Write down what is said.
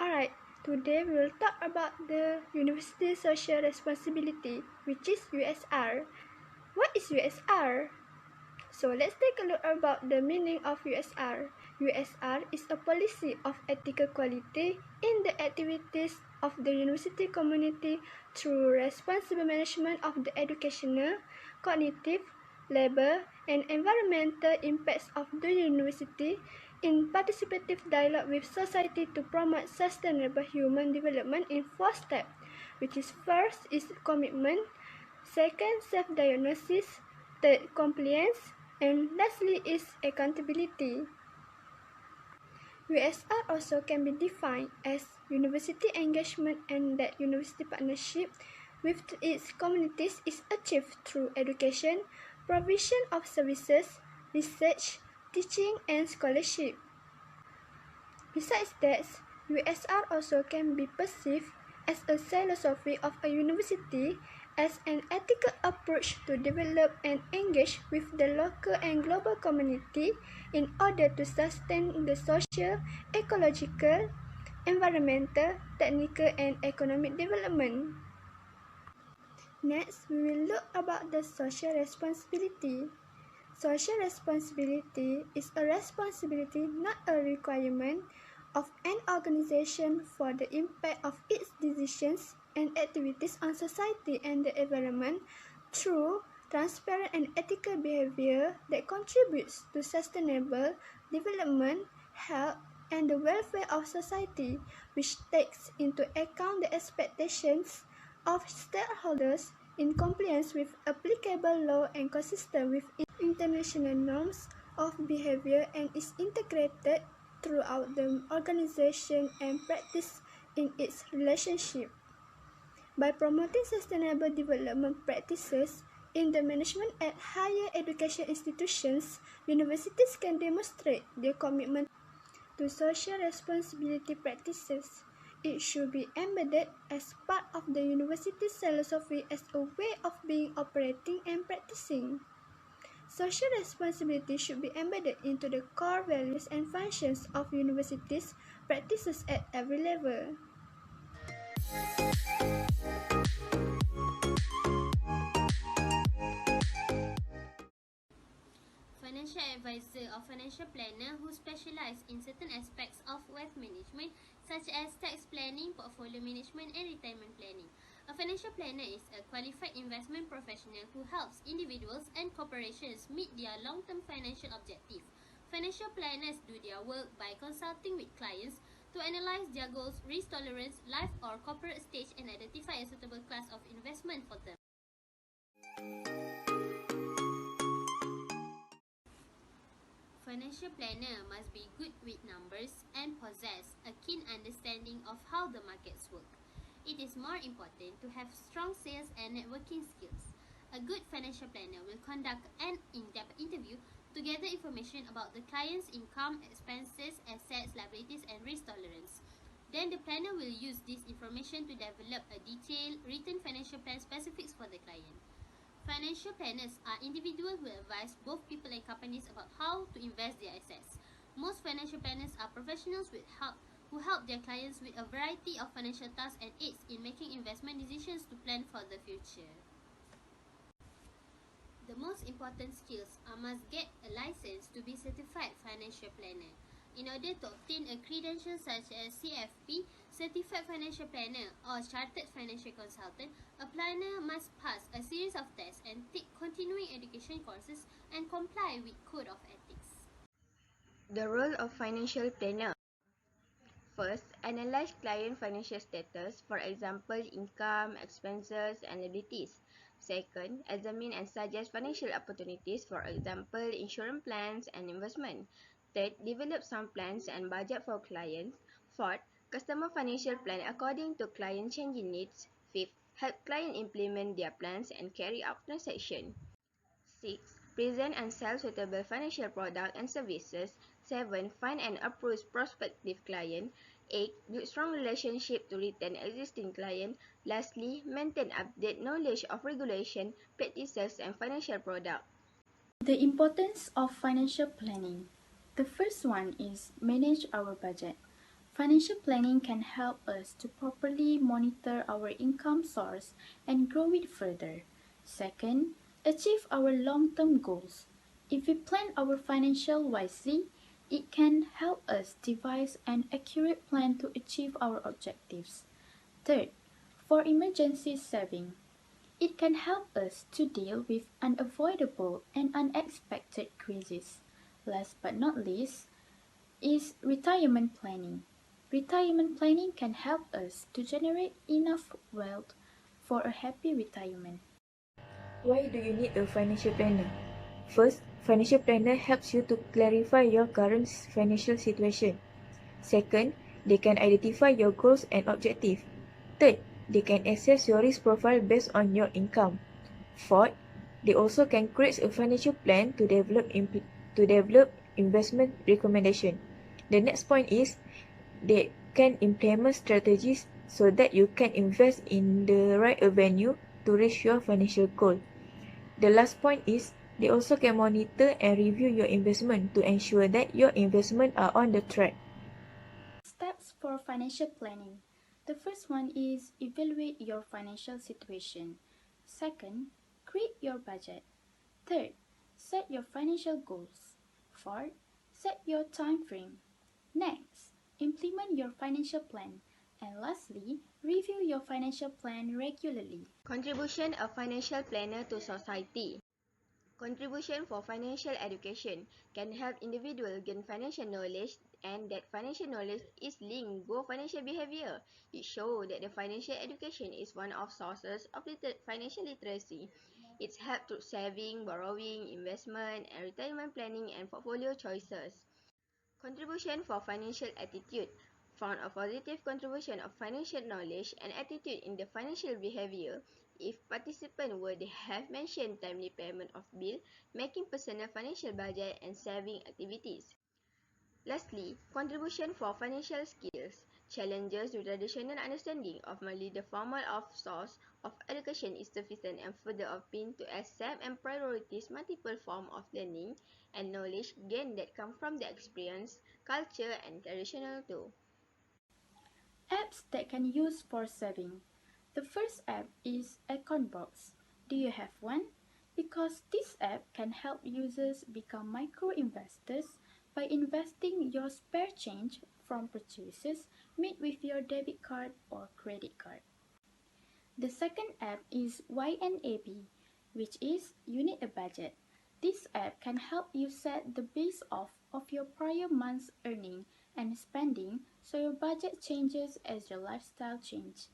Alright, today we will talk about the University Social Responsibility, which is USR. What is USR? So let's take a look about the meaning of USR. USR is a policy of ethical quality in the activities of the university community through responsible management of the educational, cognitive, labor, and environmental impacts of the university in participative dialogue with society to promote sustainable human development in 4 steps, which is first is commitment, second self-diagnosis, third compliance, and lastly is accountability. USR also can be defined as university engagement, and that university partnership with its communities is achieved through education, provision of services, research, teaching, and scholarship. Besides that, USR also can be perceived as a philosophy of a university as an ethical approach to develop and engage with the local and global community in order to sustain the social, ecological, environmental, technical, and economic development. Next, we will look about the social responsibility. Social responsibility is a responsibility, not a requirement, of an organization for the impact of its decisions and activities on society and the environment through transparent and ethical behavior that contributes to sustainable development, health, and the welfare of society, which takes into account the expectations of stakeholders in compliance with applicable law and consistent with international norms of behavior, and is integrated throughout the organization and practiced in its relationship. By promoting sustainable development practices in the management at higher education institutions, universities can demonstrate their commitment to social responsibility practices. It should be embedded as part of the university's philosophy as a way of being, operating, and practicing. Social responsibility should be embedded into the core values and functions of universities' practices at every level. Financial advisor or financial planner who specialize in certain aspects of wealth management such as tax planning, portfolio management, and retirement planning. A financial planner is a qualified investment professional who helps individuals and corporations meet their long-term financial objectives. Financial planners do their work by consulting with clients to analyze their goals, risk tolerance, life or corporate stage, and identify a suitable class of investment for them. Financial planner must be good with numbers and possess a keen understanding of how the markets work. It is more important to have strong sales and networking skills. A good financial planner will conduct an in-depth interview to gather information about the client's income, expenses, assets, liabilities, and risk tolerance. Then the planner will use this information to develop a detailed written financial plan specifics for the client. Financial planners are individuals who advise both people and companies about how to invest their assets. Most financial planners are professionals who help their clients with a variety of financial tasks and aids in making investment decisions to plan for the future. The most important skills are must get a license to be certified financial planner. In order to obtain a credential such as CFP, Certified Financial Planner or Chartered Financial Consultant, a planner must pass a series of tests and take continuing education courses and comply with Code of Ethics. The role of financial planner. First, analyze client financial status, for example, income, expenses, and liabilities. Second, examine and suggest financial opportunities, for example, insurance plans and investment. Third, develop some plans and budget for clients. Fourth, customer financial plan according to client changing needs. Fifth, help client implement their plans and carry out transactions. 6. Present and sell suitable financial products and services. 7. Find and approach prospective client. 8. Build strong relationship to retain existing client. Lastly, maintain update knowledge of regulation, practices, and financial product. The importance of financial planning. The first one is manage our budget. Financial planning can help us to properly monitor our income source and grow it further. Second, achieve our long-term goals. If we plan our financial wisely, it can help us devise an accurate plan to achieve our objectives. Third, for emergency saving. It can help us to deal with unavoidable and unexpected crises. Last but not least is retirement planning. Retirement planning can help us to generate enough wealth for a happy retirement. Why do you need a financial planner? First, financial planner helps you to clarify your current financial situation. Second, they can identify your goals and objectives. Third, they can assess your risk profile based on your income. Fourth, they also can create a financial plan to develop investment recommendation. The next point is they can implement strategies so that you can invest in the right avenue to reach your financial goal. The last point is they also can monitor and review your investment to ensure that your investments are on the track. Steps for financial planning. The first one is evaluate your financial situation. Second, create your budget. Third, set your financial goals. Fourth, set your time frame. Next, implement your financial plan. And lastly, review your financial plan regularly. Contribution of financial planner to society. Contribution for financial education can help individuals gain financial knowledge, and that financial knowledge is linked to financial behavior. It shows that the financial education is one of sources of financial literacy. It's helped through saving, borrowing, investment, and retirement planning and portfolio choices. Contribution for financial attitude found a positive contribution of financial knowledge and attitude in the financial behavior if participants would have mentioned timely payment of bill, making personal financial budget, and saving activities. Lastly, contribution for financial skills. Challenges with traditional understanding of merely the formal of source of education is sufficient and further opin to accept and prioritize multiple forms of learning and knowledge gained that come from the experience, culture, and traditional too. Apps that can use for saving. The first app is Accountbox. Do you have one? Because this app can help users become micro investors by investing your spare change from purchases made with your debit card or credit card. The second app is YNAB, which is You Need a Budget. This app can help you set the base off of your prior month's earning and spending so your budget changes as your lifestyle changes.